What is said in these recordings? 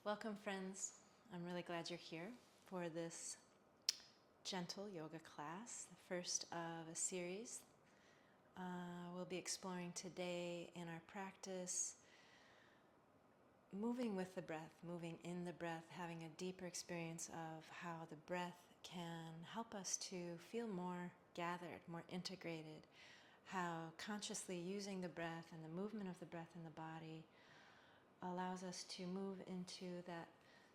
Welcome, friends. I'm really glad you're here for this gentle yoga class, the first of a series. We'll be exploring today in our practice moving with the breath, moving in the breath, having a deeper experience of how the breath can help us to feel more gathered, more integrated, how consciously using the breath and the movement of the breath in the body allows us to move into that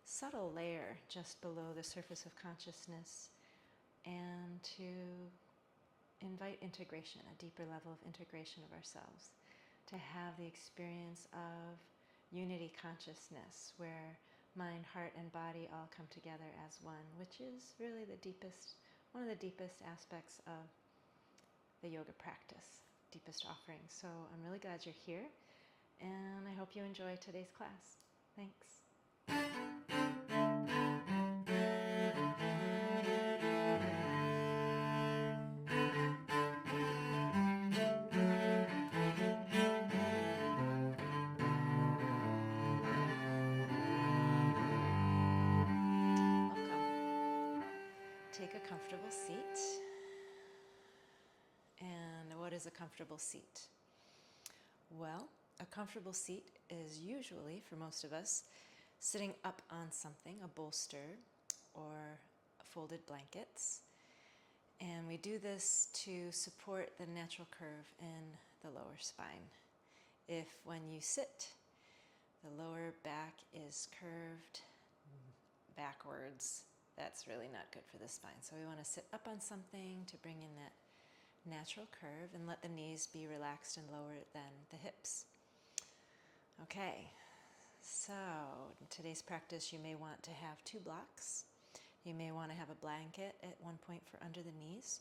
subtle layer just below the surface of consciousness and to invite integration, a deeper level of integration of ourselves, to have the experience of unity consciousness where mind, heart, and body all come together as one, which is really the deepest, one of the deepest aspects of the yoga practice, deepest offering. So I'm really glad you're here, and I hope you enjoy today's class. Thanks. Welcome. Take a comfortable seat. And what is a comfortable seat? Well, a comfortable seat is usually, for most of us, sitting up on something, a bolster or folded blankets. And we do this to support the natural curve in the lower spine. If when you sit, the lower back is curved backwards, that's really not good for the spine. So we want to sit up on something to bring in that natural curve and let the knees be relaxed and lower than the hips. Okay, so in today's practice you may want to have two blocks. You may want to have a blanket at one point for under the knees.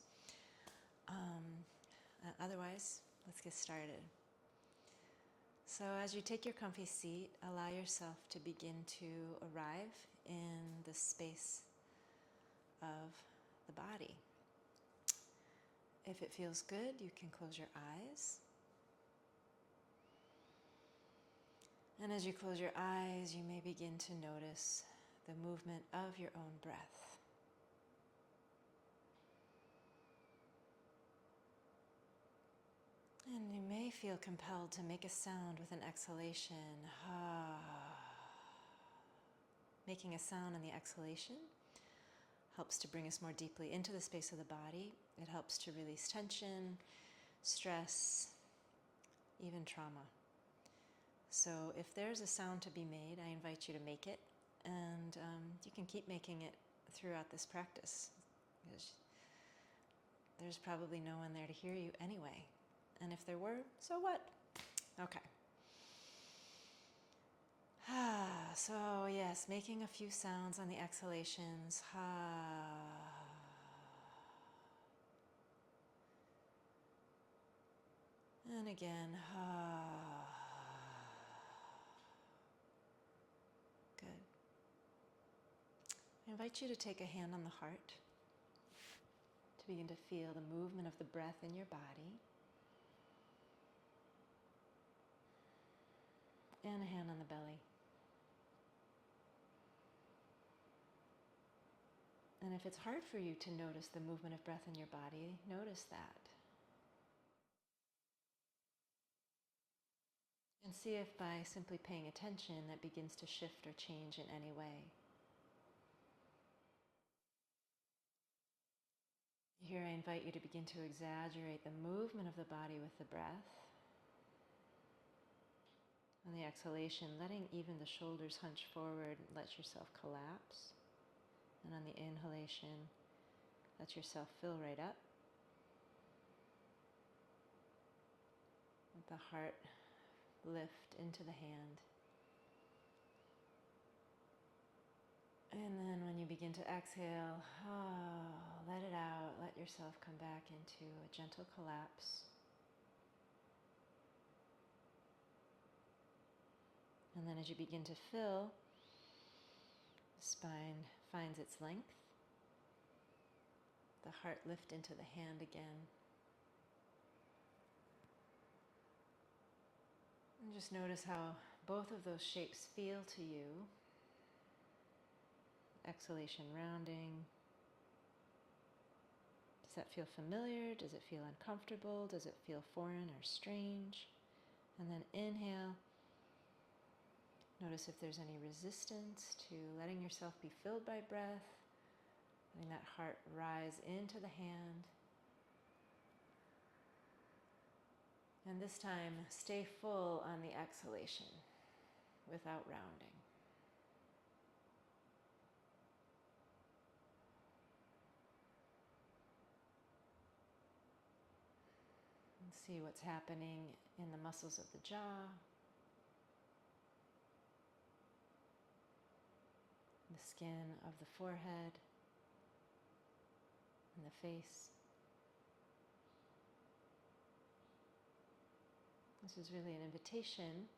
Otherwise, let's get started. So as you take your comfy seat, allow yourself to begin to arrive in the space of the body. If it feels good, you can close your eyes. And as you close your eyes, you may begin to notice the movement of your own breath. And you may feel compelled to make a sound with an exhalation. Making a sound on the exhalation helps to bring us more deeply into the space of the body. It helps to release tension, stress, even trauma. So if there's a sound to be made, I invite you to make it, and you can keep making it throughout this practice, because there's probably no one there to hear you anyway. And if there were, so what? Okay. So yes, making a few sounds on the exhalations. And again. Good. I invite you to take a hand on the heart to begin to feel the movement of the breath in your body. And a hand on the belly. And if it's hard for you to notice the movement of breath in your body, notice that. And see if by simply paying attention that begins to shift or change in any way. Here I invite you to begin to exaggerate the movement of the body with the breath. On the exhalation, letting even the shoulders hunch forward, let yourself collapse. And on the inhalation, let yourself fill right up. Let the heart lift into the hand. And then when you begin to exhale, let it out. Let yourself come back into a gentle collapse. And then as you begin to fill, the spine finds its length. The heart lift into the hand again. And just notice how both of those shapes feel to you. exhalation, rounding. Does that feel familiar? Does it feel uncomfortable? Does it feel foreign or strange? And then inhale. Notice if there's any resistance to letting yourself be filled by breath, letting that heart rise into the hand. And this time, stay full on the exhalation without rounding. And see what's happening in the muscles of the jaw, the skin of the forehead, and the face. This is really an invitation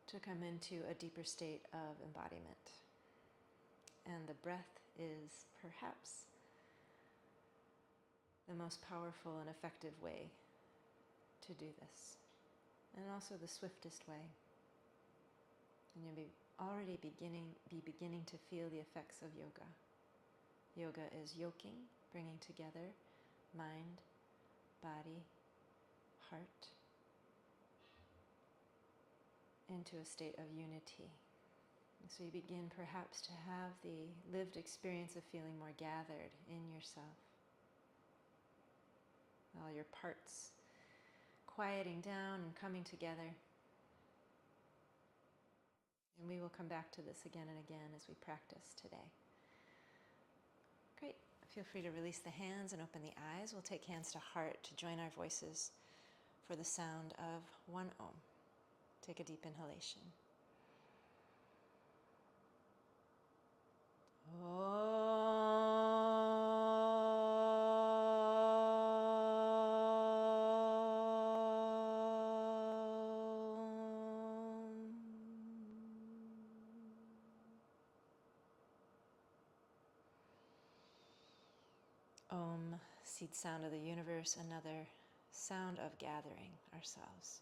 to come into a deeper state of embodiment. And the breath is perhaps the most powerful and effective way to do this, and also the swiftest way. And you'll be already beginning to feel the effects of yoga. Yoga is yoking, bringing together mind, body, heart into a state of unity. And so you begin perhaps to have the lived experience of feeling more gathered in yourself. All your parts quieting down and coming together. And we will come back to this again and again as we practice today. Great. Feel free to release the hands and open the eyes. We'll take hands to heart to join our voices for the sound of one Om. Take a deep inhalation. Om, seed sound of the universe, another sound of gathering ourselves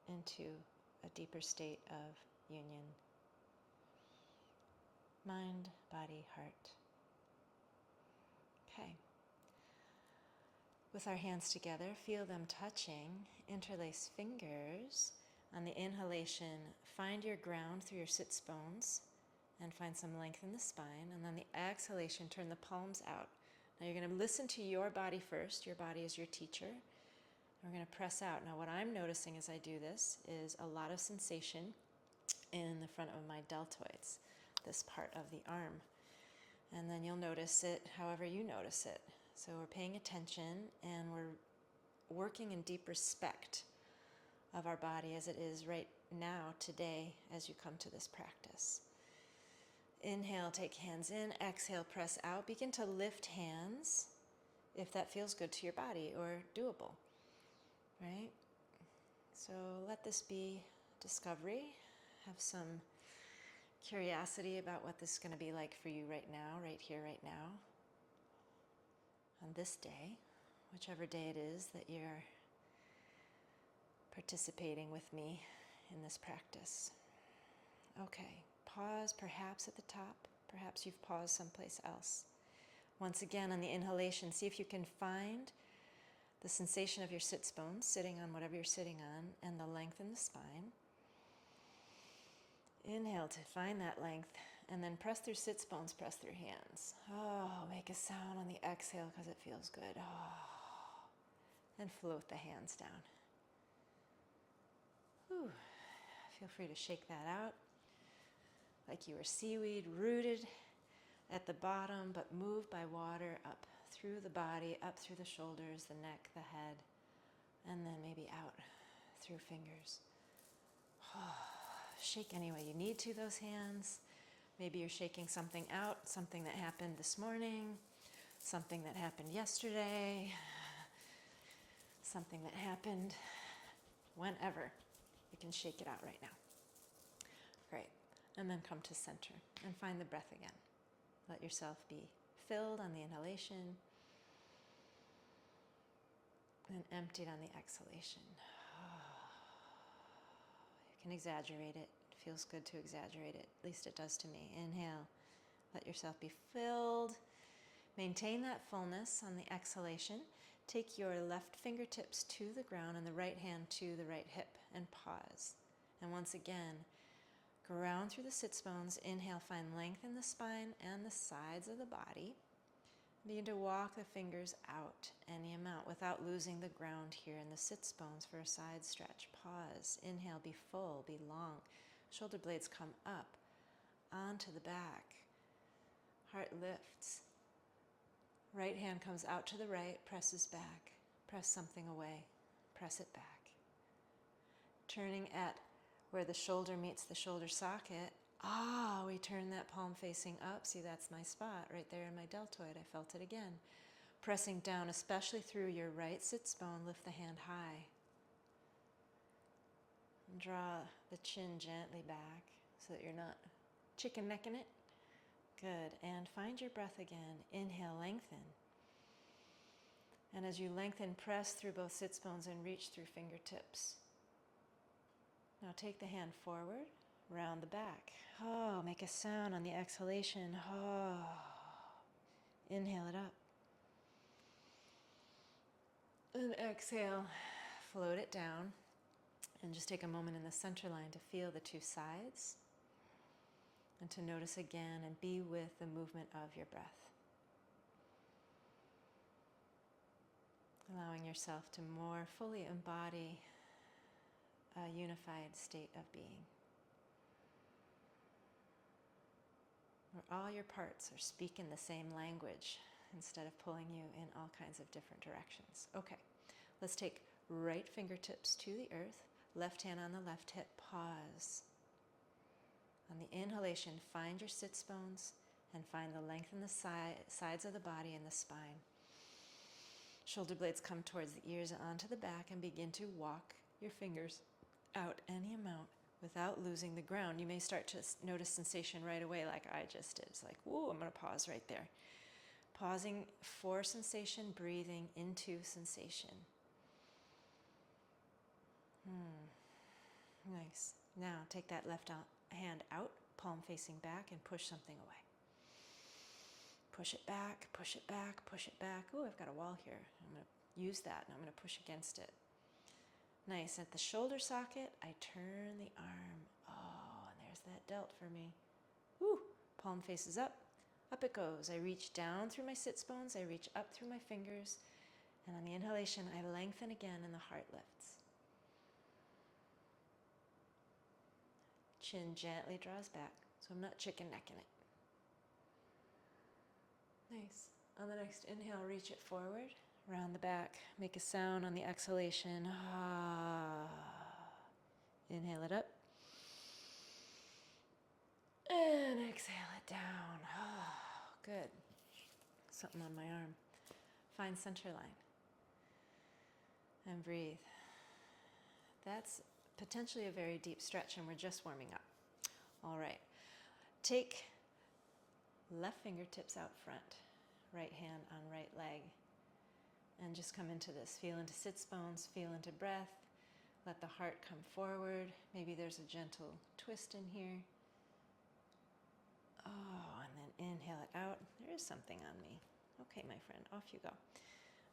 into a deeper state of union. Mind, body, heart. Okay. With our hands together, feel them touching, interlace fingers. On the inhalation, find your ground through your sits bones and find some length in the spine. And then the exhalation, turn the palms out. Now you're going to listen to your body first. Your body is your teacher. We're going to press out. Now what I'm noticing as I do this is a lot of sensation in the front of my deltoids, this part of the arm. And then you'll notice it however you notice it. So we're paying attention and we're working in deep respect of our body as it is right now, today, as you come to this practice. Inhale, take hands in. Exhale, press out. Begin to lift hands if that feels good to your body or doable, right? So let this be discovery. Have some curiosity about what this is going to be like for you right now, right here, right now. On this day, whichever day it is that you're participating with me in this practice. Okay. Pause perhaps at the top. Perhaps you've paused someplace else. Once again, on the inhalation, see if you can find the sensation of your sits bones sitting on whatever you're sitting on and the length in the spine. Inhale to find that length and then press through sits bones, press through hands. Oh, make a sound on the exhale because it feels good. Oh, and float the hands down. Whew. Feel free to shake that out. Like you were seaweed rooted at the bottom, but moved by water up through the body, up through the shoulders, the neck, the head, and then maybe out through fingers. Shake any way you need to those hands. Maybe you're shaking something out, something that happened this morning, something that happened yesterday, something that happened whenever. You can shake it out right now. Great. And then come to center and find the breath again. Let yourself be filled on the inhalation and emptied on the exhalation. You can exaggerate it. It feels good to exaggerate it. At least it does to me. Inhale. Let yourself be filled. Maintain that fullness on the exhalation. Take your left fingertips to the ground and the right hand to the right hip and pause. And once again, ground through the sits bones. Inhale, find length in the spine and the sides of the body. Begin to walk the fingers out any amount without losing the ground here in the sits bones for a side stretch. Pause. Inhale, be full, be long. Shoulder blades come up onto the back. Heart lifts. Right hand comes out to the right, presses back. Press something away. Press it back. Turning at where the shoulder meets the shoulder socket. We turn that palm facing up. See, that's my spot right there in my deltoid. I felt it again. Pressing down, especially through your right sits bone, lift the hand high. And draw the chin gently back so that you're not chicken necking it. Good. And find your breath again. Inhale, lengthen. And as you lengthen, press through both sits bones and reach through fingertips. Now take the hand forward, round the back. Make a sound on the exhalation. Inhale it up. And exhale, float it down. And just take a moment in the center line to feel the two sides. And to notice again and be with the movement of your breath. Allowing yourself to more fully embody a unified state of being. Where all your parts are speaking the same language instead of pulling you in all kinds of different directions. Okay, let's take right fingertips to the earth, left hand on the left hip, pause. On the inhalation, find your sits bones and find the length in the sides of the body and the spine. Shoulder blades come towards the ears and onto the back, and begin to walk your fingers out any amount without losing the ground. You may start to notice sensation right away like I just did. It's like, whoa, I'm going to pause right there. Pausing for sensation, breathing into sensation. Nice. Now take that left hand out, palm facing back, and push something away. Push it back, push it back, push it back. Ooh, I've got a wall here. I'm going to use that, and I'm going to push against it. Nice. At the shoulder socket, I turn the arm. And there's that delt for me. Woo! Palm faces up. Up it goes. I reach down through my sits bones. I reach up through my fingers. And on the inhalation, I lengthen again, and the heart lifts. Chin gently draws back, so I'm not chicken necking it. Nice. On the next inhale, reach it forward, round the back. Make a sound on the exhalation. Inhale it up. And exhale it down. Good. Something on my arm. Find center line. And breathe. That's potentially a very deep stretch, and we're just warming up. All right. Take left fingertips out front, right hand on right leg, and just come into this. Feel into sits bones, feel into breath. Let the heart come forward. Maybe there's a gentle twist in here. And then inhale it out. There is something on me. Okay, my friend, off you go.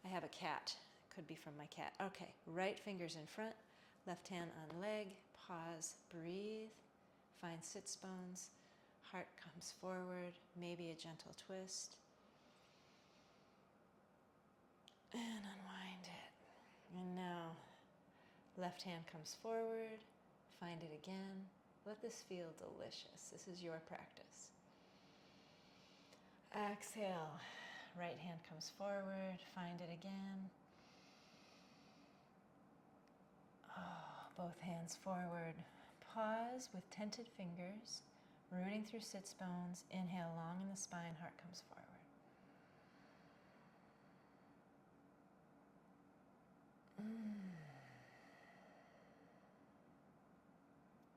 I have a cat. Could be from my cat. Okay, right fingers in front, left hand on leg. Pause, breathe. Find sits bones. Heart comes forward, maybe a gentle twist. And unwind it. And now, left hand comes forward. Find it again. Let this feel delicious. This is your practice. Exhale. Right hand comes forward. Find it again. Both hands forward. Pause with tented fingers. Rooting through sits bones. Inhale long in the spine. Heart comes forward.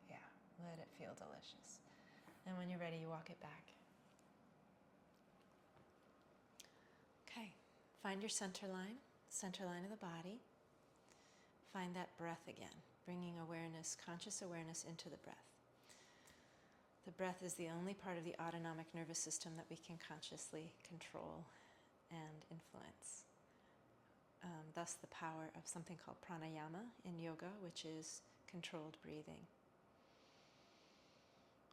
Yeah, let it feel delicious. And when you're ready, you walk it back. Okay, find your center line of the body. Find that breath again, bringing awareness, conscious awareness into the breath. The breath is the only part of the autonomic nervous system that we can consciously control and influence. Thus the power of something called pranayama in yoga, which is controlled breathing.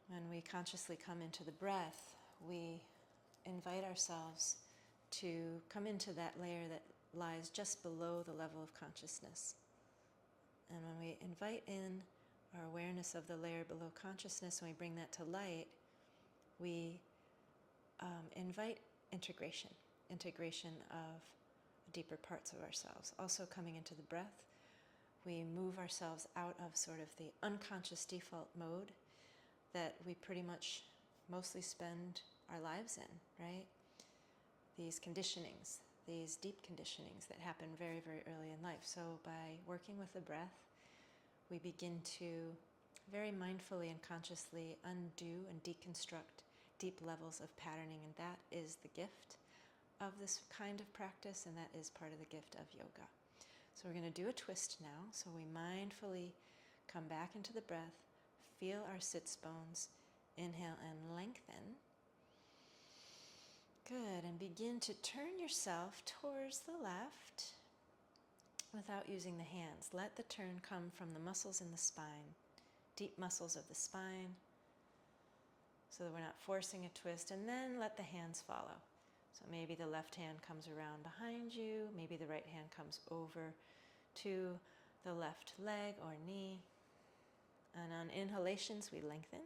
When we consciously come into the breath, we invite ourselves to come into that layer that lies just below the level of consciousness. And when we invite in our awareness of the layer below consciousness and we bring that to light, we invite integration of deeper parts of ourselves. Also coming into the breath, we move ourselves out of sort of the unconscious default mode that we pretty much mostly spend our lives in, right? These conditionings, these deep conditionings that happen very, very early in life. So by working with the breath, we begin to very mindfully and consciously undo and deconstruct deep levels of patterning, and that is the gift of this kind of practice, and that is part of the gift of yoga. So we're going to do a twist now. So we mindfully come back into the breath, feel our sits bones, inhale and lengthen. Good, and begin to turn yourself towards the left without using the hands. Let the turn come from the muscles in the spine, deep muscles of the spine, so that we're not forcing a twist, and then let the hands follow. So maybe the left hand comes around behind you, maybe the right hand comes over to the left leg or knee. And on inhalations, we lengthen.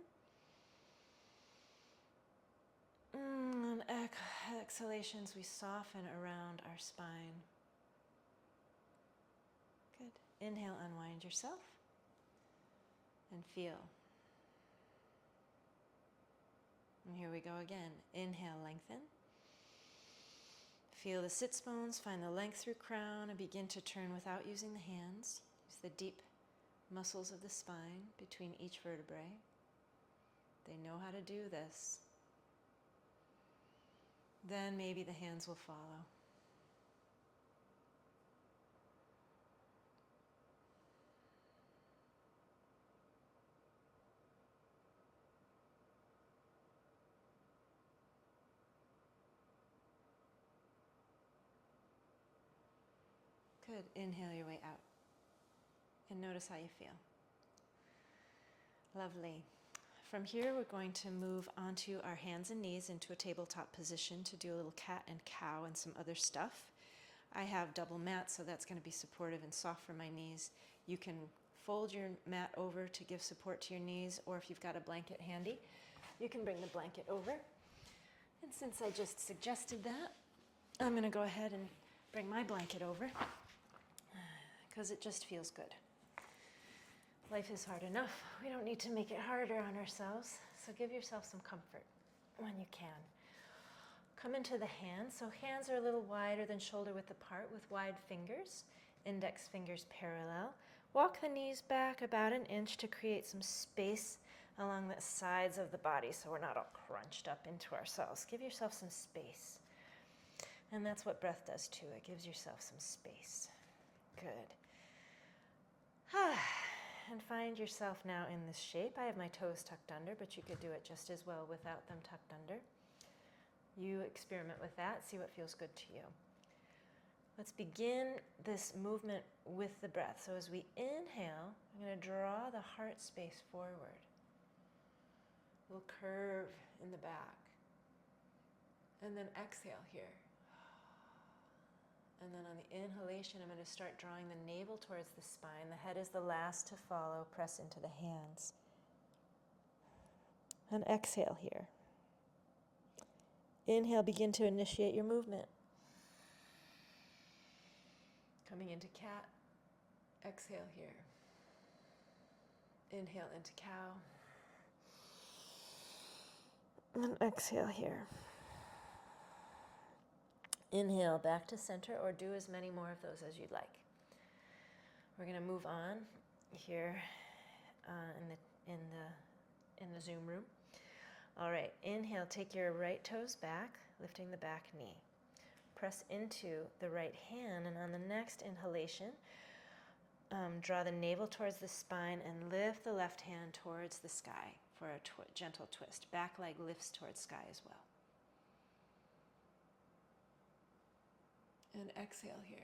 On exhalations, we soften around our spine. Good. Inhale, unwind yourself, and feel. And here we go again. Inhale, lengthen. Feel the sits bones, find the length through crown, and begin to turn without using the hands. Use the deep muscles of the spine between each vertebrae. They know how to do this. Then maybe the hands will follow. Good. Inhale your way out. And notice how you feel. Lovely. From here, we're going to move onto our hands and knees into a tabletop position to do a little cat and cow and some other stuff. I have double mats, so that's going to be supportive and soft for my knees. You can fold your mat over to give support to your knees, or if you've got a blanket handy, you can bring the blanket over. And since I just suggested that, I'm going to go ahead and bring my blanket over, because it just feels good. Life is hard enough. We don't need to make it harder on ourselves. So give yourself some comfort when you can. Come into the hands. So hands are a little wider than shoulder width apart with wide fingers, index fingers parallel. Walk the knees back about an inch to create some space along the sides of the body so we're not all crunched up into ourselves. Give yourself some space. And that's what breath does too. It gives yourself some space. Good. And find yourself now in this shape. I have my toes tucked under, but you could do it just as well without them tucked under. You experiment with that, see what feels good to you. Let's begin this movement with the breath. So as we inhale, I'm going to draw the heart space forward. A little curve in the back. And then exhale here. And then on the inhalation, I'm going to start drawing the navel towards the spine. The head is the last to follow. Press into the hands. And exhale here. Inhale, begin to initiate your movement. Coming into cat. Exhale here. Inhale into cow. And exhale here. Inhale back to center, or do as many more of those as you'd like. We're going to move on here in the Zoom room. All right, inhale, take your right toes back, lifting the back knee. Press into the right hand, and on the next inhalation, Draw the navel towards the spine and lift the left hand towards the sky for a gentle twist. Back leg lifts towards sky as well. And exhale here.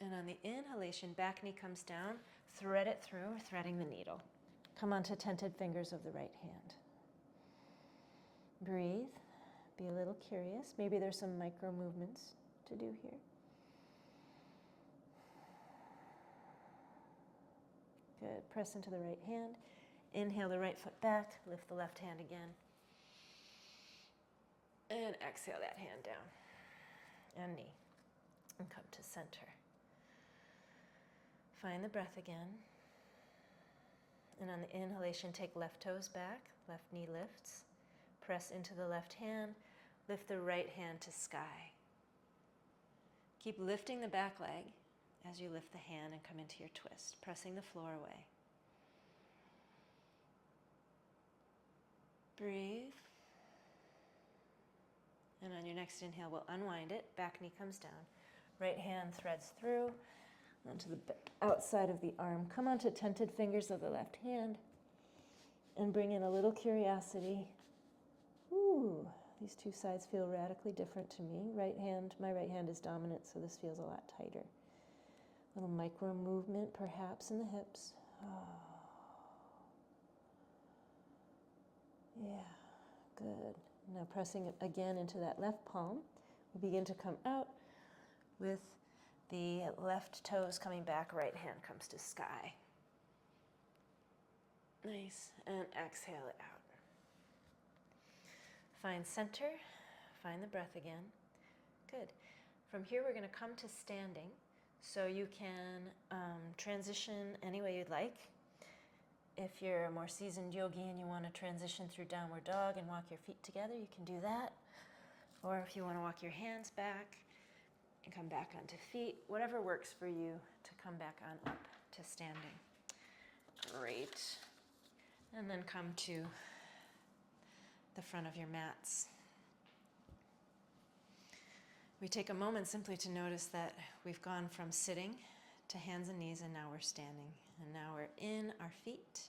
And on the inhalation, back knee comes down, thread it through, threading the needle. Come onto tented fingers of the right hand. Breathe. Be a little curious. Maybe there's some micro movements to do here. Good. Press into the right hand. Inhale the right foot back. Lift the left hand again. And exhale that hand down. And knee. And come to center. Find the breath again. And on the inhalation, take left toes back. Left knee lifts. Press into the left hand. Lift the right hand to sky. Keep lifting the back leg as you lift the hand and come into your twist, pressing the floor away. Breathe. And on your next inhale, we'll unwind it. Back knee comes down. Right hand threads through onto the outside of the arm. Come onto tented fingers of the left hand and bring in a little curiosity. Ooh, these two sides feel radically different to me. My right hand is dominant, so this feels a lot tighter. Little micro movement, perhaps, in the hips. Oh. Yeah, good. Now pressing again into that left palm, we begin to come out with the left toes coming back, right hand comes to sky. Nice, and exhale it out. Find center, find the breath again. Good. From here we're going to come to standing, so you can transition any way you'd like. If you're a more seasoned yogi and you want to transition through downward dog and walk your feet together, you can do that. Or if you want to walk your hands back and come back onto feet, whatever works for you to come back on up to standing. Great. And then come to the front of your mats. We take a moment simply to notice that we've gone from sitting to hands and knees, and now we're standing. And now we're in our feet,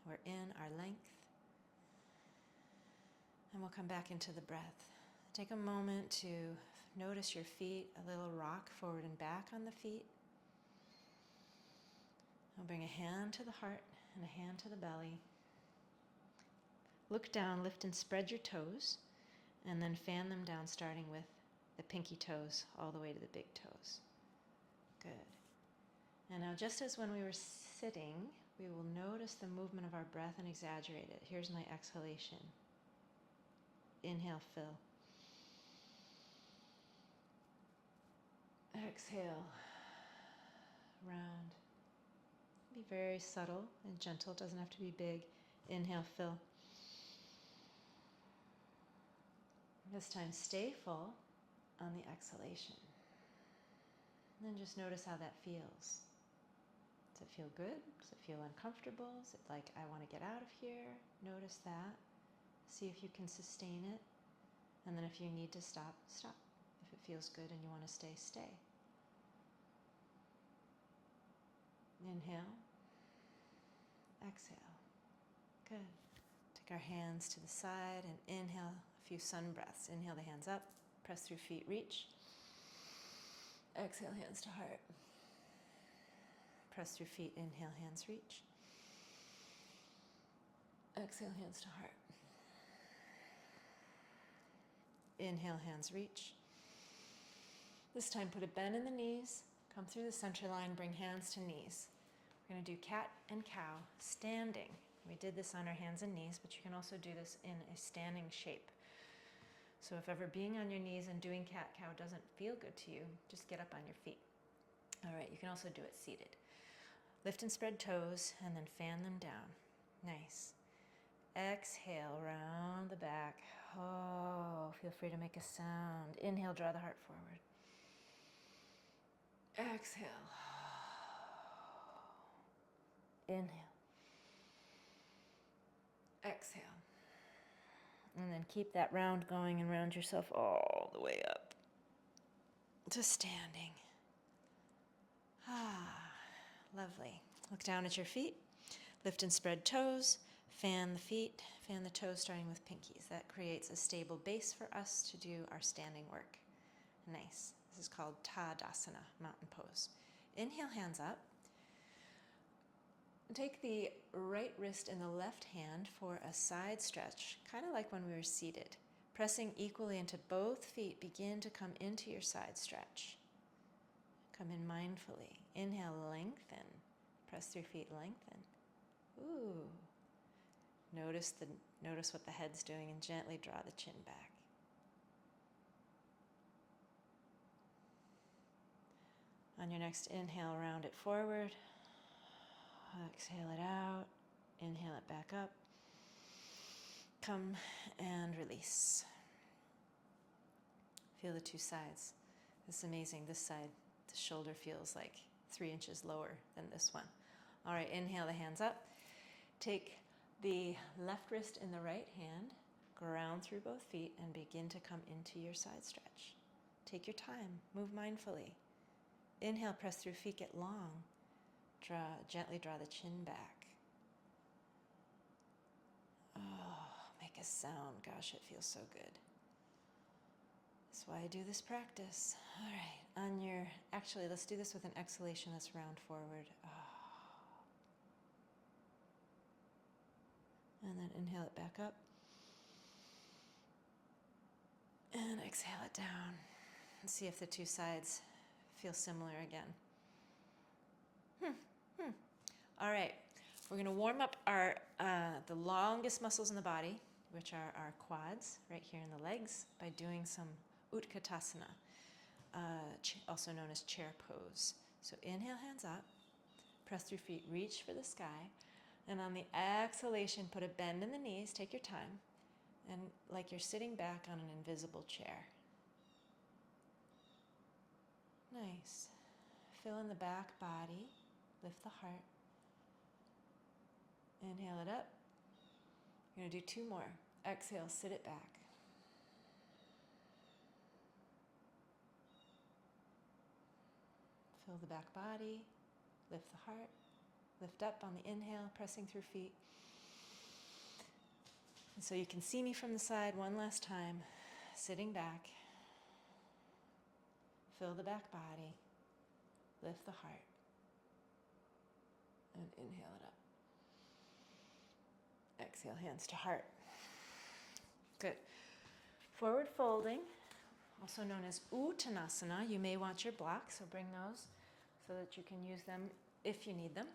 we're in our length. And we'll come back into the breath. Take a moment to notice your feet, a little rock forward and back on the feet. I'll bring a hand to the heart and a hand to the belly. Look down, lift and spread your toes, and then fan them down, starting with the pinky toes all the way to the big toes. Good. And now, just as when we were sitting, we will notice the movement of our breath and exaggerate it. Here's my exhalation. Inhale, fill. Exhale, round. Be very subtle and gentle, it doesn't have to be big. Inhale, fill. This time, stay full on the exhalation. And then just notice how that feels. Does it feel good? Does it feel uncomfortable? Is it like, I want to get out of here? Notice that. See if you can sustain it. And then if you need to stop, stop. If it feels good and you want to stay, stay. Inhale. Exhale. Good. Take our hands to the side and inhale a few sun breaths. Inhale the hands up. Press through feet, reach. Exhale, hands to heart. Press through feet, inhale, hands reach. Exhale, hands to heart. Inhale, hands reach. This time, put a bend in the knees. Come through the center line, bring hands to knees. We're going to do cat and cow, standing. We did this on our hands and knees, but you can also do this in a standing shape. So if ever being on your knees and doing cat-cow doesn't feel good to you, just get up on your feet. All right, you can also do it seated. Lift and spread toes, and then fan them down. Nice. Exhale, round the back. Oh, feel free to make a sound. Inhale, draw the heart forward. Exhale. Inhale. Exhale. And then keep that round going and round yourself all the way up to standing. Lovely. Look down at your feet. Lift and spread toes. Fan the feet. Fan the toes, starting with pinkies. That creates a stable base for us to do our standing work. Nice. This is called Tadasana, mountain pose. Inhale, hands up. Take the right wrist in the left hand for a side stretch, kind of like when we were seated. Pressing equally into both feet, begin to come into your side stretch. Come in mindfully. Inhale, lengthen. Press through feet, lengthen. Ooh. Notice what the head's doing and gently draw the chin back. On your next inhale, round it forward. Exhale it out. Inhale it back up. Come and release. Feel the two sides. It's amazing. This side, the shoulder feels like 3 inches lower than this one. All right, inhale the hands up. Take the left wrist in the right hand, ground through both feet, and begin to come into your side stretch. Take your time. Move mindfully. Inhale, press through feet, get long. Gently draw the chin back. Oh, make a sound. Gosh, it feels so good. That's why I do this practice. All right, actually, let's do this with an exhalation. Let's round forward. Oh. And then inhale it back up. And exhale it down. And see if the two sides feel similar again. All right, we're going to warm up the longest muscles in the body, which are our quads, right here in the legs, by doing some Utkatasana, also known as chair pose. So inhale, hands up, press through feet, reach for the sky, and on the exhalation, put a bend in the knees, take your time, and like you're sitting back on an invisible chair. Nice. Fill in the back body, lift the heart. Inhale it up. You're going to do 2 more. Exhale, sit it back. Fill the back body, lift the heart, lift up on the inhale, pressing through feet. And so you can see me from the side one last time, sitting back. Fill the back body, lift the heart, and inhale it up. Exhale, hands to heart. Good. Forward folding, also known as Uttanasana. You may want your blocks, so bring those so that you can use them if you need them.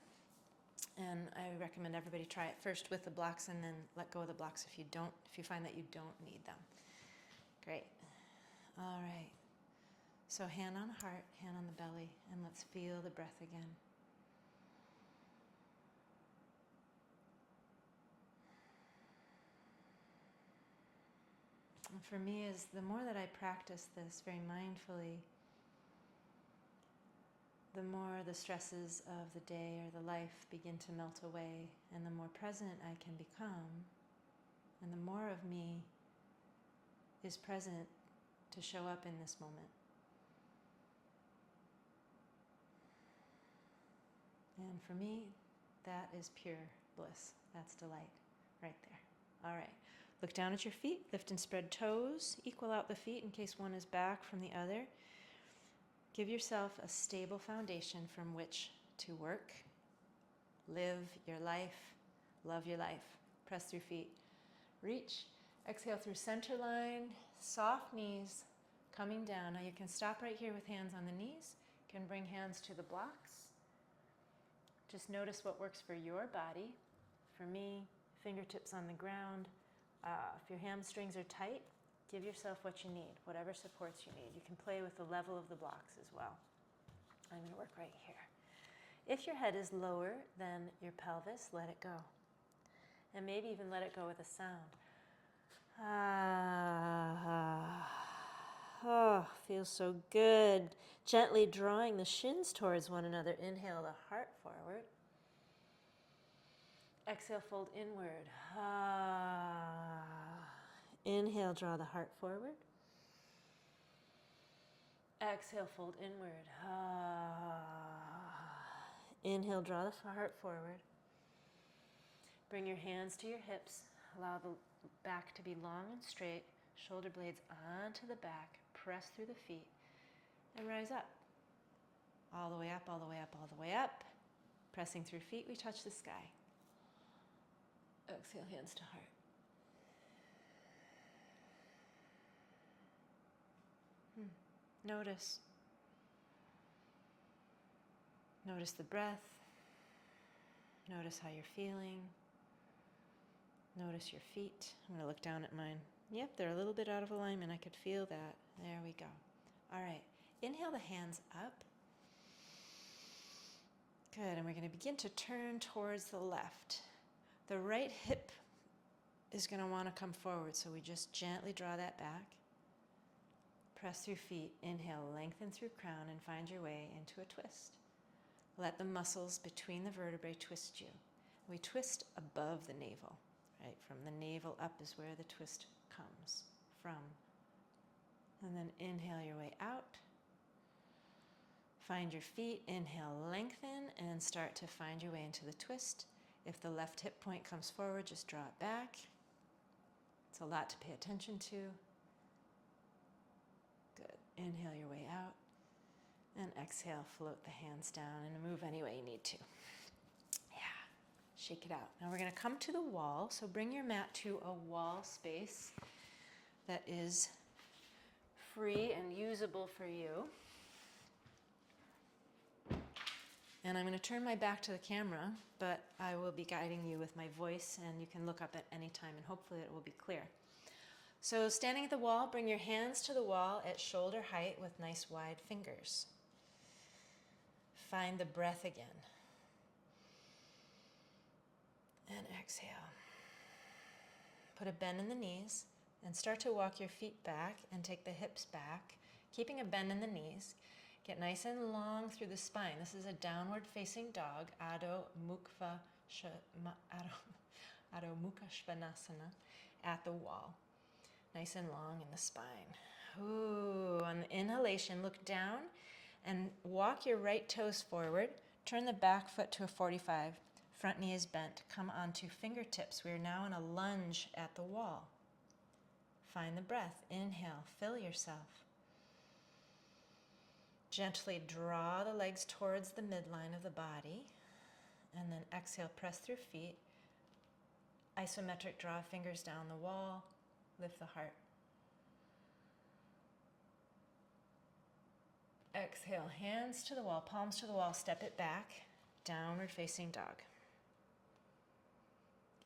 And I recommend everybody try it first with the blocks and then let go of the blocks if you find that you don't need them. Great. All right. So hand on heart, hand on the belly, and let's feel the breath again. And for me, is the more that I practice this very mindfully, the more the stresses of the day or the life begin to melt away, and the more present I can become, and the more of me is present to show up in this moment. And for me, that is pure bliss. That's delight right there. All right. Look down at your feet. Lift and spread toes. Equal out the feet in case one is back from the other. Give yourself a stable foundation from which to work, live your life, love your life. Press through feet. Reach. Exhale through center line. Soft knees coming down. Now you can stop right here with hands on the knees. You can bring hands to the blocks. Just notice what works for your body. For me, fingertips on the ground. If your hamstrings are tight, give yourself what you need, whatever supports you need. You can play with the level of the blocks as well. I'm going to work right here. If your head is lower than your pelvis, let it go. And maybe even let it go with a sound. Oh, feels so good. Gently drawing the shins towards one another. Inhale the heart forward. Exhale, fold inward. Inhale, draw the heart forward. Exhale, fold inward. Inhale, draw the heart forward. Bring your hands to your hips. Allow the back to be long and straight. Shoulder blades onto the back. Press through the feet. And rise up. All the way up, all the way up, all the way up. Pressing through feet, we touch the sky. Exhale, hands to heart. Notice. Notice the breath. Notice how you're feeling. Notice your feet. I'm going to look down at mine. Yep, they're a little bit out of alignment. I could feel that. There we go. All right. Inhale the hands up. Good. And we're going to begin to turn towards the left. The right hip is going to want to come forward, so we just gently draw that back. Press through feet. Inhale, lengthen through crown and find your way into a twist. Let the muscles between the vertebrae twist you. We twist above the navel, right? From the navel up is where the twist comes from. And then inhale your way out. Find your feet. Inhale, lengthen, and start to find your way into the twist. If the left hip point comes forward, just draw it back. It's a lot to pay attention to. Good. Inhale your way out. And exhale, float the hands down and move any way you need to. Yeah, shake it out. Now we're going to come to the wall. So bring your mat to a wall space that is free and usable for you. And I'm going to turn my back to the camera, but I will be guiding you with my voice, and you can look up at any time, and hopefully it will be clear. So standing at the wall, bring your hands to the wall at shoulder height with nice wide fingers. Find the breath again. And exhale. Put a bend in the knees and start to walk your feet back and take the hips back, keeping a bend in the knees. Get nice and long through the spine. This is a downward facing dog, Adho Mukha Svanasana, at the wall. Nice and long in the spine. Ooh, on the inhalation, look down and walk your right toes forward. Turn the back foot to a 45. Front knee is bent. Come onto fingertips. We are now in a lunge at the wall. Find the breath. Inhale, fill yourself. Gently draw the legs towards the midline of the body. And then exhale, press through feet. Isometric, draw fingers down the wall. Lift the heart. Exhale, hands to the wall, palms to the wall, step it back, downward facing dog.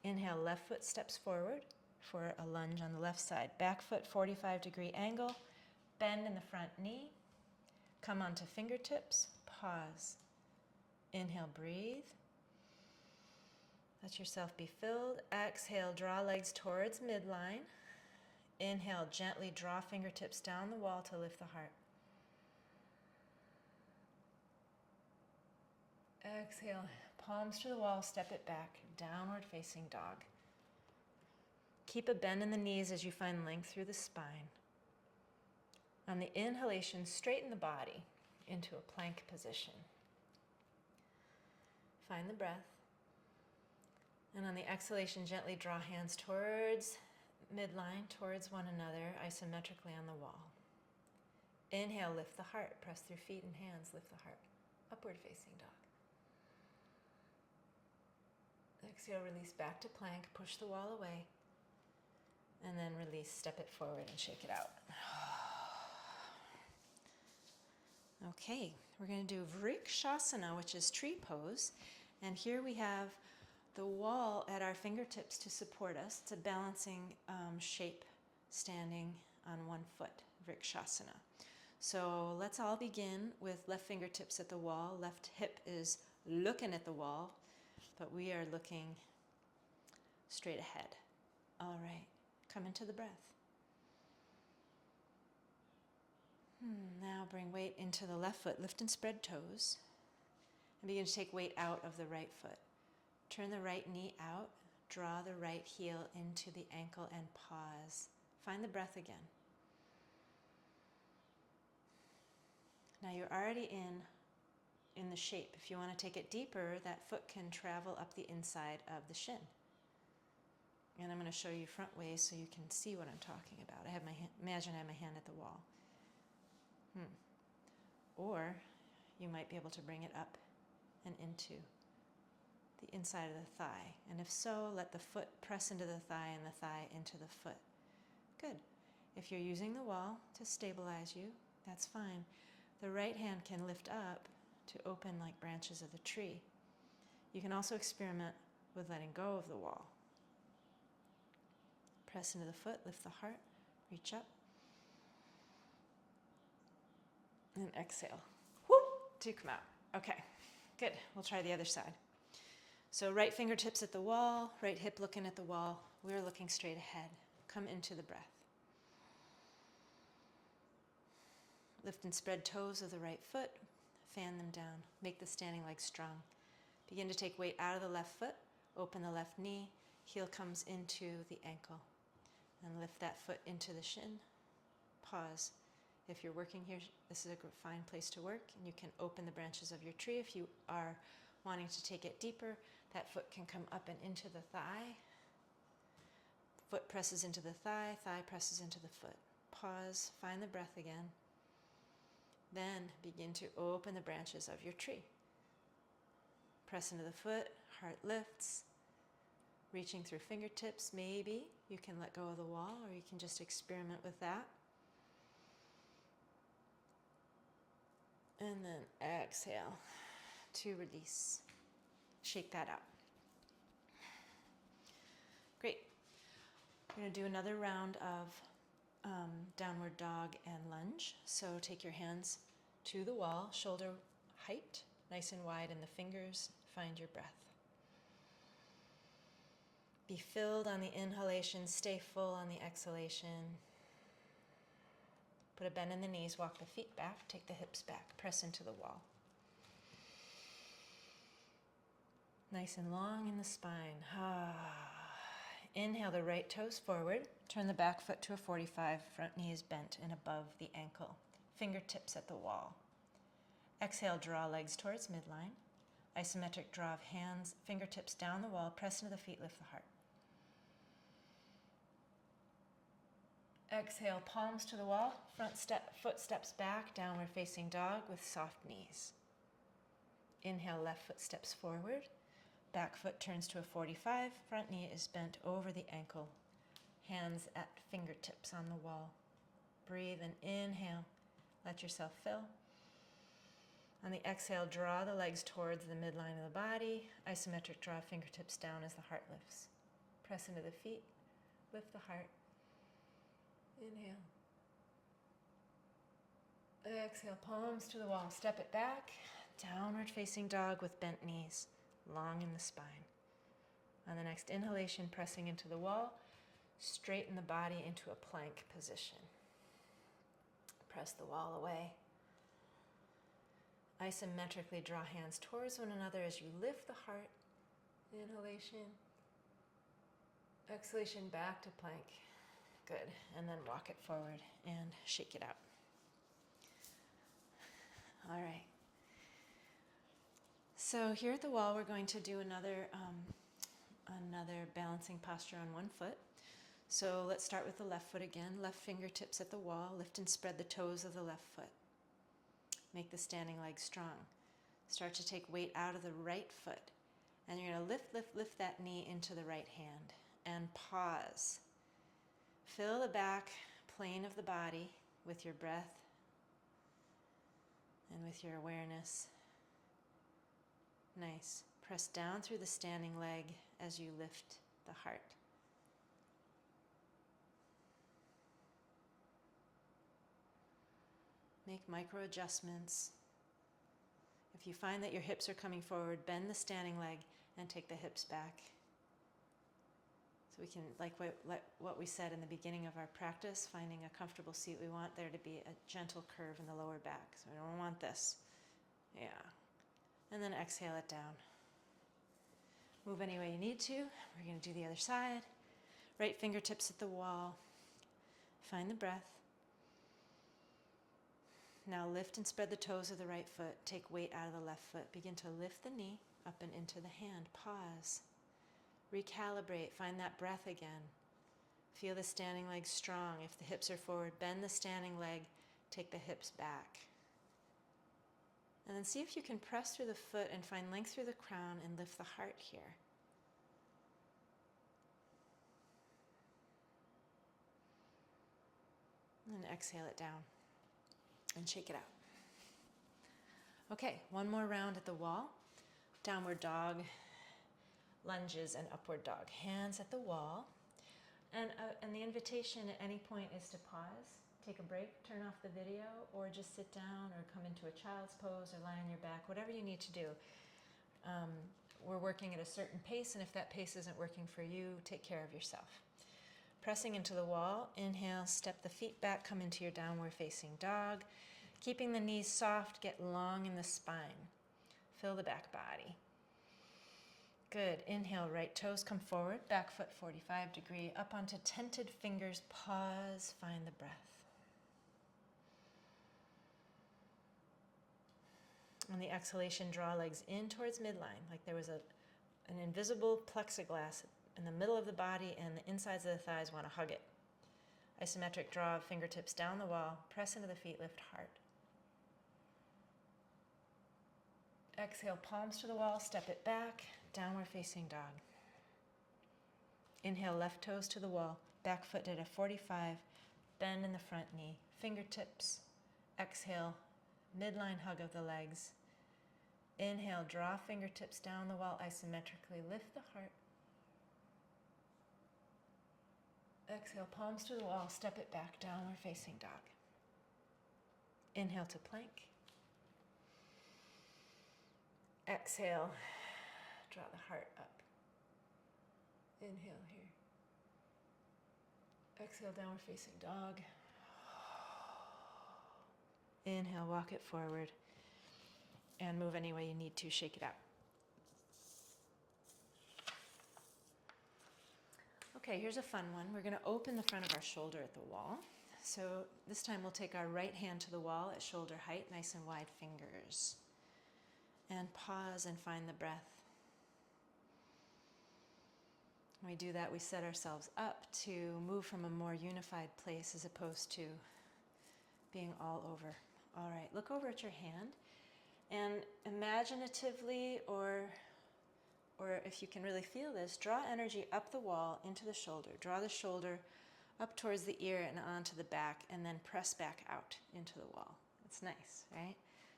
Inhale, left foot steps forward for a lunge on the left side. Back foot, 45-degree angle, bend in the front knee, come onto fingertips, pause. Inhale, breathe. Let yourself be filled. Exhale, draw legs towards midline. Inhale, gently draw fingertips down the wall to lift the heart. Exhale, palms to the wall, step it back, downward facing dog. Keep a bend in the knees as you find length through the spine. On the inhalation, straighten the body into a plank position. Find the breath. And on the exhalation, gently draw hands towards midline, towards one another, isometrically on the wall. Inhale, lift the heart. Press through feet and hands, lift the heart. Upward facing dog. Exhale, release back to plank, push the wall away, and then release, step it forward and shake it out. Okay, we're going to do Vrikshasana, which is tree pose, and here we have the wall at our fingertips to support us. It's a balancing shape, standing on one foot, Vrikshasana. So let's all begin with left fingertips at the wall. Left hip is looking at the wall, but we are looking straight ahead. All right, come into the breath. Now bring weight into the left foot. Lift and spread toes. And begin to take weight out of the right foot. Turn the right knee out. Draw the right heel into the ankle and pause. Find the breath again. Now you're already in in the shape. If you want to take it deeper, that foot can travel up the inside of the shin. And I'm going to show you front ways so you can see what I'm talking about. I have my hand, imagine I have my hand at the wall. Or you might be able to bring it up and into the inside of the thigh. And if so, let the foot press into the thigh and the thigh into the foot. Good. If you're using the wall to stabilize you, that's fine. The right hand can lift up to open like branches of the tree. You can also experiment with letting go of the wall. Press into the foot, lift the heart, reach up. And exhale. Whoop, to come out. Okay, good. We'll try the other side. So right fingertips at the wall, right hip looking at the wall. We're looking straight ahead. Come into the breath. Lift and spread toes of the right foot. Fan them down. Make the standing legs strong. Begin to take weight out of the left foot. Open the left knee. Heel comes into the ankle. And lift that foot into the shin. Pause. If you're working here, this is a fine place to work. And you can open the branches of your tree. If you are wanting to take it deeper, that foot can come up and into the thigh. Foot presses into the thigh, thigh presses into the foot. Pause, find the breath again. Then begin to open the branches of your tree. Press into the foot, heart lifts. Reaching through fingertips, maybe you can let go of the wall, or you can just experiment with that. And then exhale to release. Shake that out. Great. We're going to do another round of downward dog and lunge. So take your hands to the wall, shoulder height, nice and wide in the fingers. Find your breath. Be filled on the inhalation, stay full on the exhalation. Put a bend in the knees, walk the feet back, take the hips back, press into the wall. Nice and long in the spine. Inhale the right toes forward, turn the back foot to a 45, front knee is bent and above the ankle. Fingertips at the wall. Exhale, draw legs towards midline. Isometric draw of hands, fingertips down the wall, press into the feet, lift the heart. Exhale, palms to the wall, foot steps back, downward facing dog with soft knees. Inhale, left foot steps forward, back foot turns to a 45, front knee is bent over the ankle, hands at fingertips on the wall. Breathe and inhale, let yourself fill. On the exhale, draw the legs towards the midline of the body, isometric draw fingertips down as the heart lifts. Press into the feet, lift the heart. Inhale. Exhale, palms to the wall. Step it back. Downward facing dog with bent knees, long in the spine. On the next inhalation, pressing into the wall, straighten the body into a plank position. Press the wall away. Isometrically draw hands towards one another as you lift the heart. Inhalation. Exhalation, back to plank. Good. And then walk it forward and shake it out. All right. So here at the wall, we're going to do another balancing posture on one foot. So let's start with the left foot again. Left fingertips at the wall. Lift and spread the toes of the left foot. Make the standing leg strong. Start to take weight out of the right foot. And you're going to lift that knee into the right hand. And pause. Fill the back plane of the body with your breath and with your awareness. Nice. Press down through the standing leg as you lift the heart. Make micro adjustments. If you find that your hips are coming forward, bend the standing leg and take the hips back. So we can, like what we said in the beginning of our practice, finding a comfortable seat, we want there to be a gentle curve in the lower back. So we don't want this. Yeah. And then exhale it down. Move any way you need to. We're going to do the other side. Right fingertips at the wall. Find the breath. Now lift and spread the toes of the right foot. Take weight out of the left foot. Begin to lift the knee up and into the hand. Pause. Recalibrate. Find that breath again. Feel the standing leg strong. If the hips are forward, bend the standing leg. Take the hips back. And then see if you can press through the foot and find length through the crown and lift the heart here. And exhale it down and shake it out. Okay, one more round at the wall. Downward dog, lunges, and upward dog. Hands at the wall. And the invitation at any point is to pause, take a break, turn off the video, or just sit down or come into a child's pose or lie on your back, whatever you need to do. We're working at a certain pace, and if that pace isn't working for you, take care of yourself. Pressing into the wall, inhale, step the feet back, come into your downward facing dog. Keeping the knees soft, get long in the spine. Fill the back body. Good. Inhale, right toes come forward, back foot 45 degree, up onto tented fingers, pause, find the breath. On the exhalation, draw legs in towards midline, like there was an invisible plexiglass in the middle of the body, and the insides of the thighs want to hug it. Isometric draw of fingertips down the wall, press into the feet, lift heart. Exhale, palms to the wall, step it back, downward facing dog. Inhale, left toes to the wall, back foot at a 45, bend in the front knee, fingertips. Exhale, midline hug of the legs. Inhale, draw fingertips down the wall isometrically, lift the heart. Exhale, palms to the wall, step it back, downward facing dog. Inhale to plank. Exhale, draw the heart up. Inhale here. Exhale, downward facing dog. Inhale, walk it forward. And move any way you need to, shake it out. Okay, here's a fun one. We're going to open the front of our shoulder at the wall. So this time we'll take our right hand to the wall at shoulder height, nice and wide fingers. And pause and find the breath. When we do that, we set ourselves up to move from a more unified place as opposed to being all over. All right, look over at your hand and imaginatively, or if you can really feel this, draw energy up the wall into the shoulder. Draw the shoulder up towards the ear and onto the back, and then press back out into the wall. It's nice, right?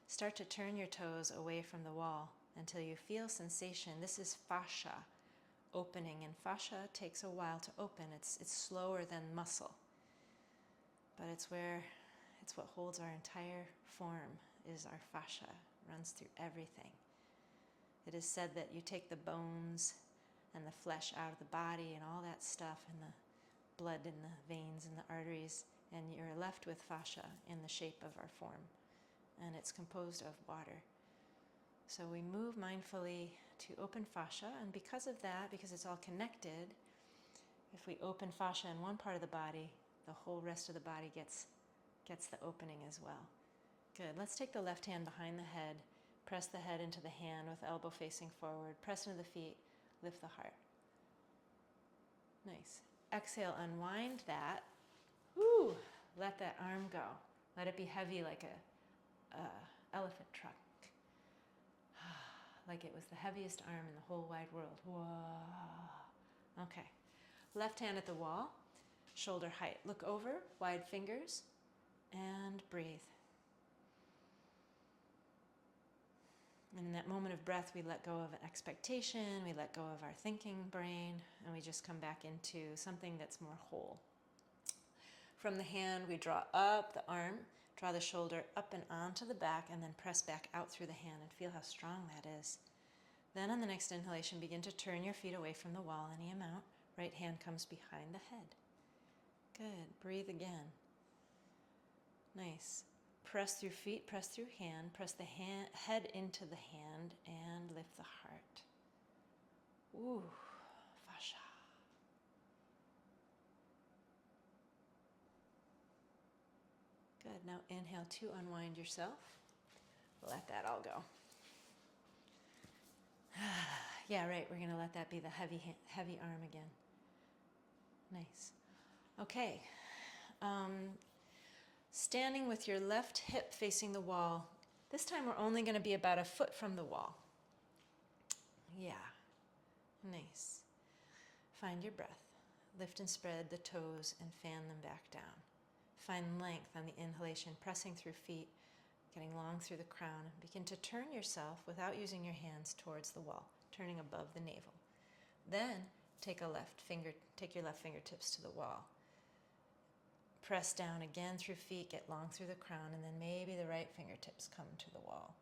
Start to turn your toes away from the wall until you feel sensation. This is fascia opening, and fascia takes a while to open. It's slower than muscle, but it's what holds our entire form, is our fascia, runs through everything. It is said that you take the bones and the flesh out of the body and all that stuff, and the blood in the veins and the arteries, and you're left with fascia in the shape of our form. And it's composed of water. So we move mindfully to open fascia, and because of that, because it's all connected, if we open fascia in one part of the body, the whole rest of the body gets the opening as well. Good. Let's take the left hand behind the head, press the head into the hand with elbow facing forward, press into the feet, lift the heart. Nice. Exhale, unwind that. Woo! Let that arm go. Let it be heavy like a elephant trunk. Like it was the heaviest arm in the whole wide world. Whoa. Okay. Left hand at the wall, shoulder height. Look over, wide fingers, and breathe. And in that moment of breath, we let go of an expectation, we let go of our thinking brain, and we just come back into something that's more whole. From the hand, we draw up the arm, draw the shoulder up and onto the back, and then press back out through the hand, and feel how strong that is. Then on the next inhalation, begin to turn your feet away from the wall any amount. Right hand comes behind the head. Good. Breathe again. Nice. Press through feet, press through hand, press the head into the hand, and lift the heart. Ooh, fascia. Good. Now inhale to unwind yourself. Let that all go. Yeah, right. We're going to let that be the heavy arm again. Nice. Okay. Standing with your left hip facing the wall. This time we're only going to be about a foot from the wall. Yeah. Nice. Find your breath. Lift and spread the toes and fan them back down. Find length on the inhalation, pressing through feet, getting long through the crown. Begin to turn yourself without using your hands towards the wall, turning above the navel. Then take your left fingertips to the wall. Press down again through feet, get long through the crown, and then maybe the right fingertips come to the wall.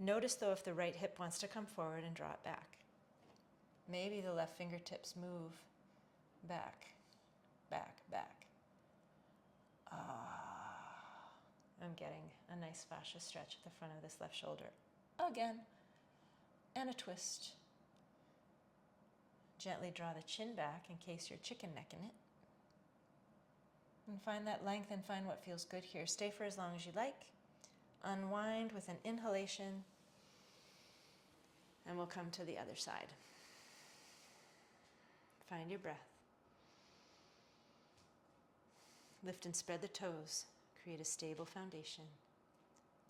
Notice though if the right hip wants to come forward and draw it back. Maybe the left fingertips move back, back, back. I'm getting a nice fascia stretch at the front of this left shoulder. Again, and a twist. Gently draw the chin back in case you're chicken necking it. And find that length and find what feels good here. Stay for as long as you like. Unwind with an inhalation. And we'll come to the other side. Find your breath. Lift and spread the toes. Create a stable foundation.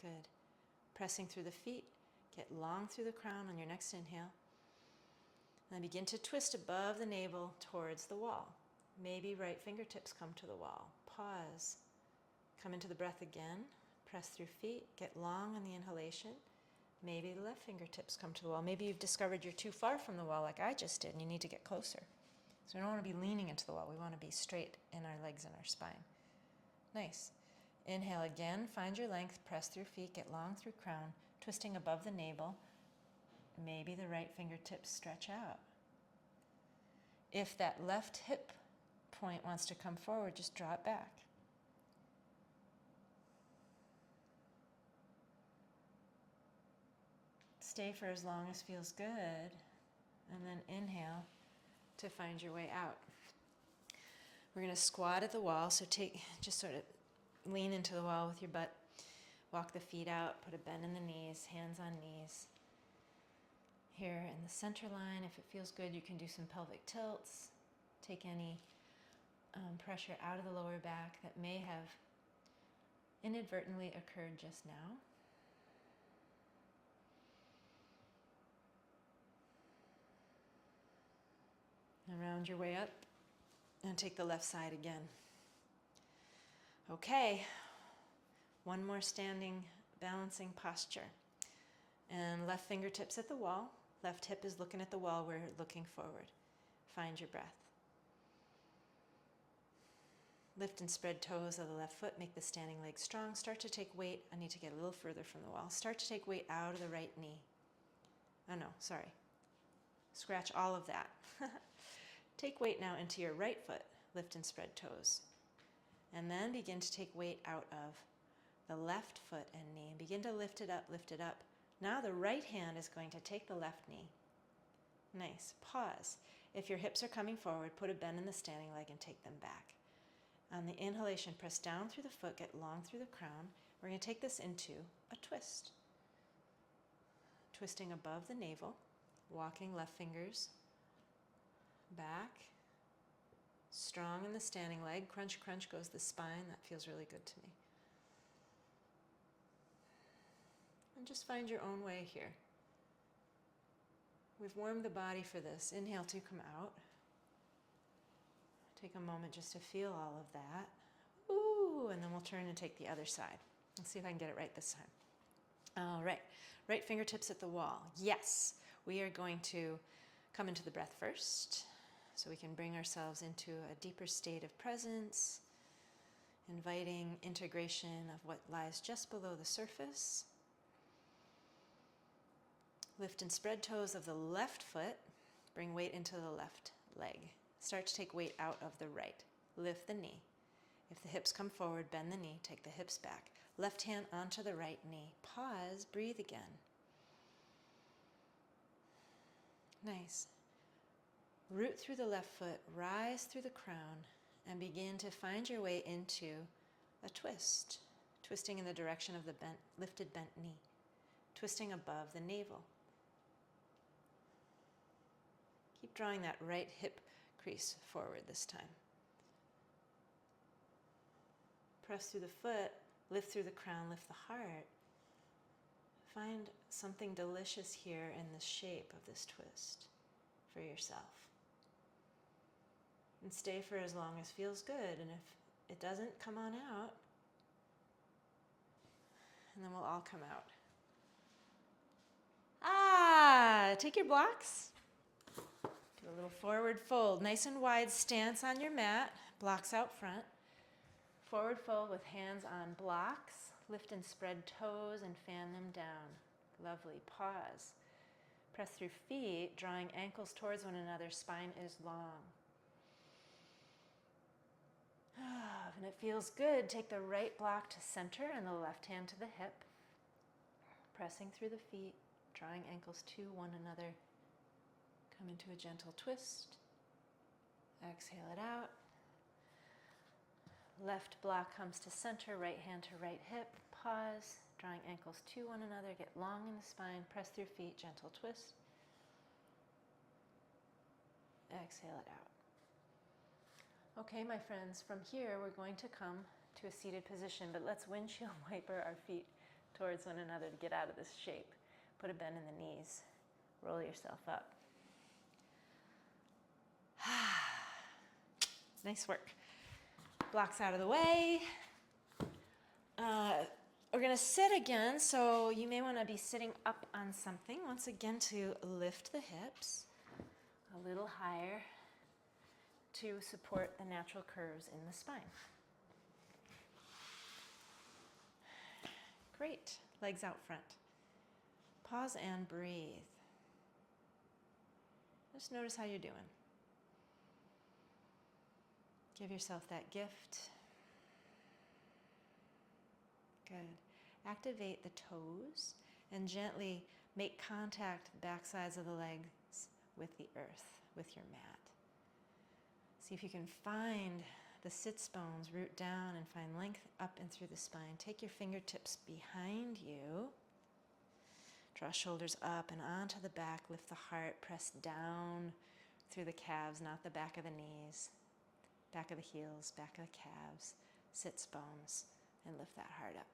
Good. Pressing through the feet. Get long through the crown on your next inhale. And begin to twist above the navel towards the wall. Maybe right fingertips come to the wall. Pause. Come into the breath again. Press through feet. Get long on the inhalation. Maybe the left fingertips come to the wall. Maybe you've discovered you're too far from the wall like I just did and you need to get closer. So we don't want to be leaning into the wall. We want to be straight in our legs and our spine. Nice. Inhale again. Find your length. Press through feet. Get long through crown. Twisting above the navel. Maybe the right fingertips stretch out. If that left hip point wants to come forward, just draw it back. Stay for as long as feels good, and then inhale to find your way out. We're going to squat at the wall, so just sort of lean into the wall with your butt. Walk the feet out, put a bend in the knees, hands on knees. Here in the center line, if it feels good, you can do some pelvic tilts. Take any pressure out of the lower back that may have inadvertently occurred just now. And round your way up and take the left side again. Okay, one more standing, balancing posture. And left fingertips at the wall. Left hip is looking at the wall, we're looking forward. Find your breath. Lift and spread toes of the left foot, make the standing leg strong. Start to take weight, I need to get a little further from the wall. Start to take weight out of the right knee. Oh no, sorry. Scratch all of that. Take weight now into your right foot, lift and spread toes. And then begin to take weight out of the left foot and knee. And begin to lift it up, lift it up. Now the right hand is going to take the left knee. Nice. Pause. If your hips are coming forward, put a bend in the standing leg and take them back. On the inhalation, press down through the foot, get long through the crown. We're going to take this into a twist. Twisting above the navel, walking left fingers back. Strong in the standing leg. Crunch, crunch goes the spine. That feels really good to me. And just find your own way here. We've warmed the body for this. Inhale to come out. Take a moment just to feel all of that. Ooh, and then we'll turn and take the other side. Let's see if I can get it right this time. All right, right fingertips at the wall. Yes, we are going to come into the breath first, so we can bring ourselves into a deeper state of presence, inviting integration of what lies just below the surface. Lift and spread toes of the left foot. Bring weight into the left leg. Start to take weight out of the right. Lift the knee. If the hips come forward, bend the knee, take the hips back. Left hand onto the right knee. Pause, breathe again. Nice. Root through the left foot, rise through the crown, and begin to find your way into a twist. twisting in the direction of the lifted bent knee, twisting above the navel. Keep drawing that right hip crease forward this time. Press through the foot, lift through the crown, lift the heart. Find something delicious here in the shape of this twist for yourself. And stay for as long as feels good. And if it doesn't, come on out. And then we'll all come out. Take your blocks. Do a little forward fold. Nice and wide stance on your mat. Blocks out front. Forward fold with hands on blocks. Lift and spread toes and fan them down. Lovely. Pause. Press through feet, drawing ankles towards one another. Spine is long. And it feels good. Take the right block to center and the left hand to the hip. Pressing through the feet, drawing ankles to one another. Come into a gentle twist. Exhale it out. Left block comes to center, right hand to right hip. Pause, drawing ankles to one another. Get long in the spine. Press through feet, gentle twist. Exhale it out. Okay, my friends, from here we're going to come to a seated position, but let's windshield wiper our feet towards one another to get out of this shape. Put a bend in the knees. Roll yourself up. Nice work. Blocks out of the way. We're going to sit again, so you may want to be sitting up on something. Once again, to lift the hips a little higher to support the natural curves in the spine. Great. Legs out front. Pause and breathe. Just notice how you're doing. Give yourself that gift. Good. Activate the toes and gently make contact with the back sides of the legs with the earth, with your mat. See if you can find the sits bones, root down and find length up and through the spine. Take your fingertips behind you. Draw shoulders up and onto the back. Lift the heart. Press down through the calves, not the back of the knees. Back of the heels, back of the calves, sits bones, and lift that heart up.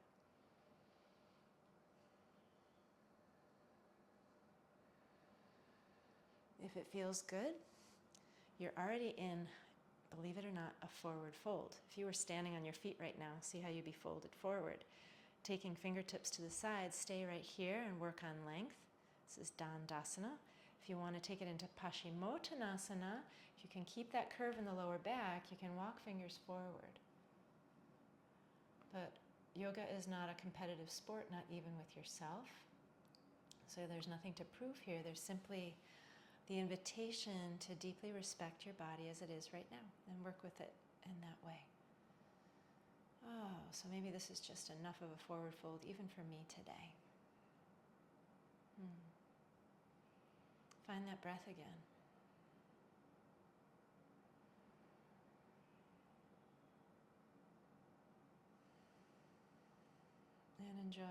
If it feels good, you're already in, believe it or not, a forward fold. If you were standing on your feet right now, see how you'd be folded forward. Taking fingertips to the sides, stay right here and work on length. This is Dandasana. If you want to take it into Paschimottanasana, if you can keep that curve in the lower back, you can walk fingers forward. But yoga is not a competitive sport, not even with yourself. So there's nothing to prove here. There's simply the invitation to deeply respect your body as it is right now and work with it in that way. Oh, so maybe this is just enough of a forward fold even for me today. Find that breath again. And enjoy,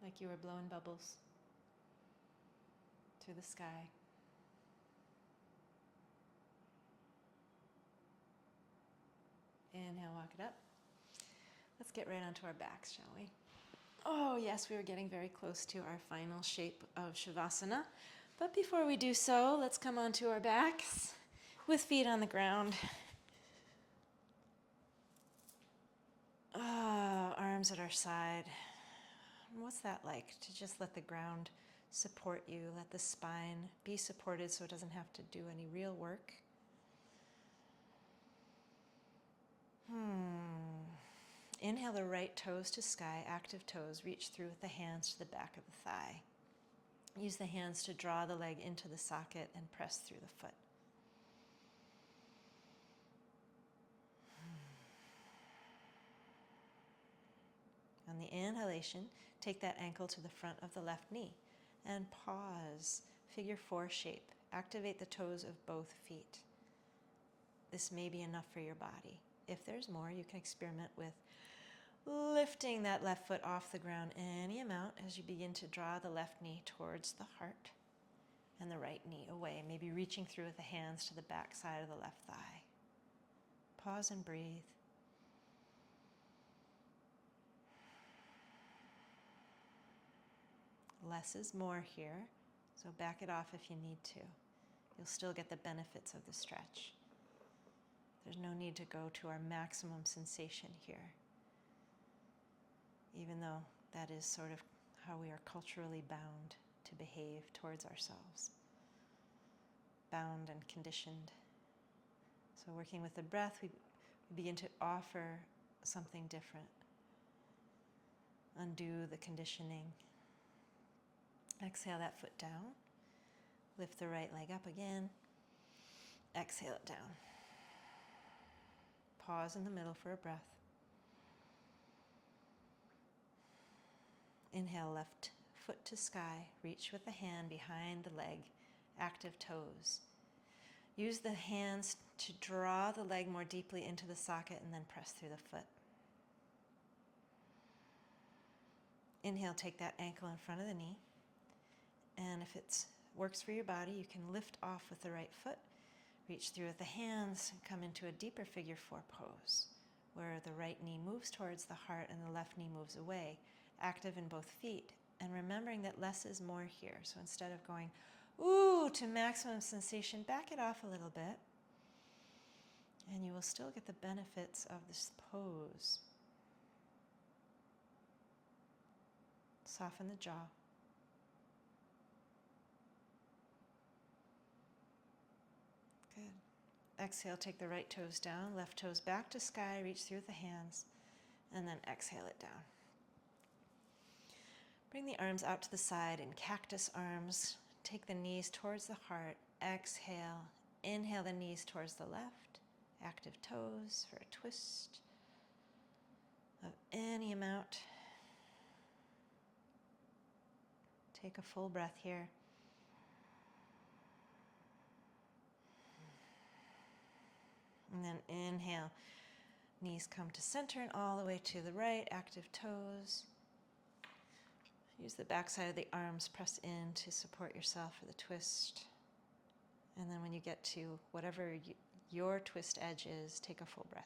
like you were blowing bubbles to the sky. Inhale, walk it up. Let's get right onto our backs, shall we? Oh yes, we are getting very close to our final shape of Shavasana. But before we do so, let's come onto our backs with feet on the ground. Arms at our side. What's that like? To just let the ground support you, let the spine be supported so it doesn't have to do any real work. Inhale the right toes to sky, active toes. Reach through with the hands to the back of the thigh. Use the hands to draw the leg into the socket and press through the foot. On the inhalation, take that ankle to the front of the left knee and pause. Figure 4 shape. Activate the toes of both feet. This may be enough for your body. If there's more, you can experiment with Lifting that left foot off the ground any amount as you begin to draw the left knee towards the heart and the right knee away, maybe reaching through with the hands to the back side of the left thigh. Pause and breathe. Less is more here, so back it off if you need to. You'll still get the benefits of the stretch. There's no need to go to our maximum sensation here, even though that is sort of how we are culturally bound to behave towards ourselves. Bound and conditioned. So working with the breath, we begin to offer something different. Undo the conditioning. Exhale that foot down. Lift the right leg up again. Exhale it down. Pause in the middle for a breath. Inhale, left foot to sky. Reach with the hand behind the leg. Active toes. Use the hands to draw the leg more deeply into the socket and then press through the foot. Inhale, take that ankle in front of the knee. And if it works for your body, you can lift off with the right foot, reach through with the hands, and come into a deeper figure four pose, where the right knee moves towards the heart and the left knee moves away, active in both feet, and remembering that less is more here. So instead of going, ooh, to maximum sensation, back it off a little bit, and you will still get the benefits of this pose. Soften the jaw. Good. Exhale, take the right toes down, left toes back to sky, reach through with the hands, and then exhale it down. Bring the arms out to the side in cactus arms. Take the knees towards the heart. Exhale. Inhale the knees towards the left. Active toes for a twist of any amount. Take a full breath here. And then inhale. Knees come to center and all the way to the right. Active toes. Use the backside of the arms, press in to support yourself for the twist. And then when you get to whatever your twist edge is, take a full breath.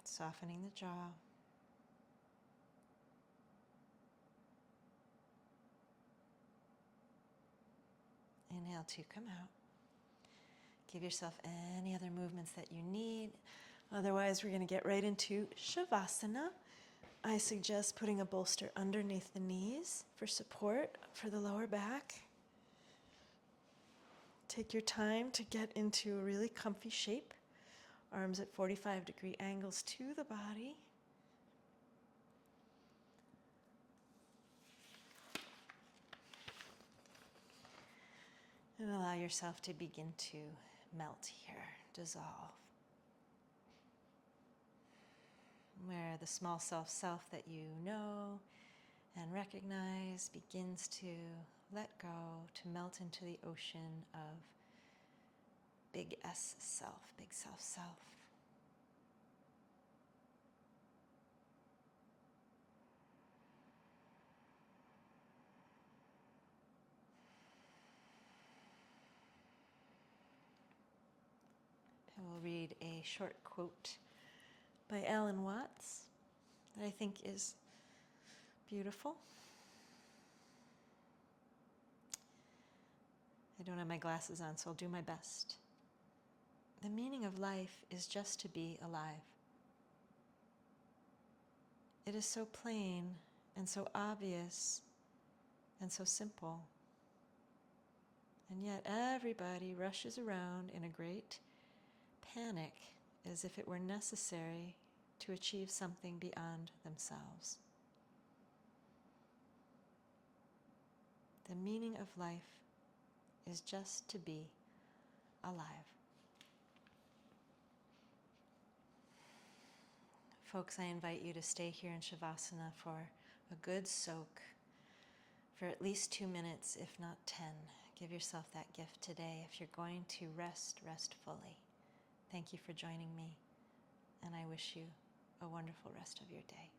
Softening the jaw. Inhale to come out. Give yourself any other movements that you need. Otherwise, we're going to get right into Shavasana. I suggest putting a bolster underneath the knees for support for the lower back. Take your time to get into a really comfy shape. Arms at 45-degree angles to the body. And allow yourself to begin to melt here, dissolve. Where the small self that you know and recognize begins to let go, to melt into the ocean of big S self, big self. I will read a short quote by Alan Watts that I think is beautiful. I don't have my glasses on, so I'll do my best. The meaning of life is just to be alive. It is so plain and so obvious and so simple. And yet everybody rushes around in a great panic as if it were necessary to achieve something beyond themselves. The meaning of life is just to be alive. Folks, I invite you to stay here in Shavasana for a good soak for at least 2 minutes, if not 10. Give yourself that gift today. If you're going to rest, rest fully. Thank you for joining me, and I wish you a wonderful rest of your day.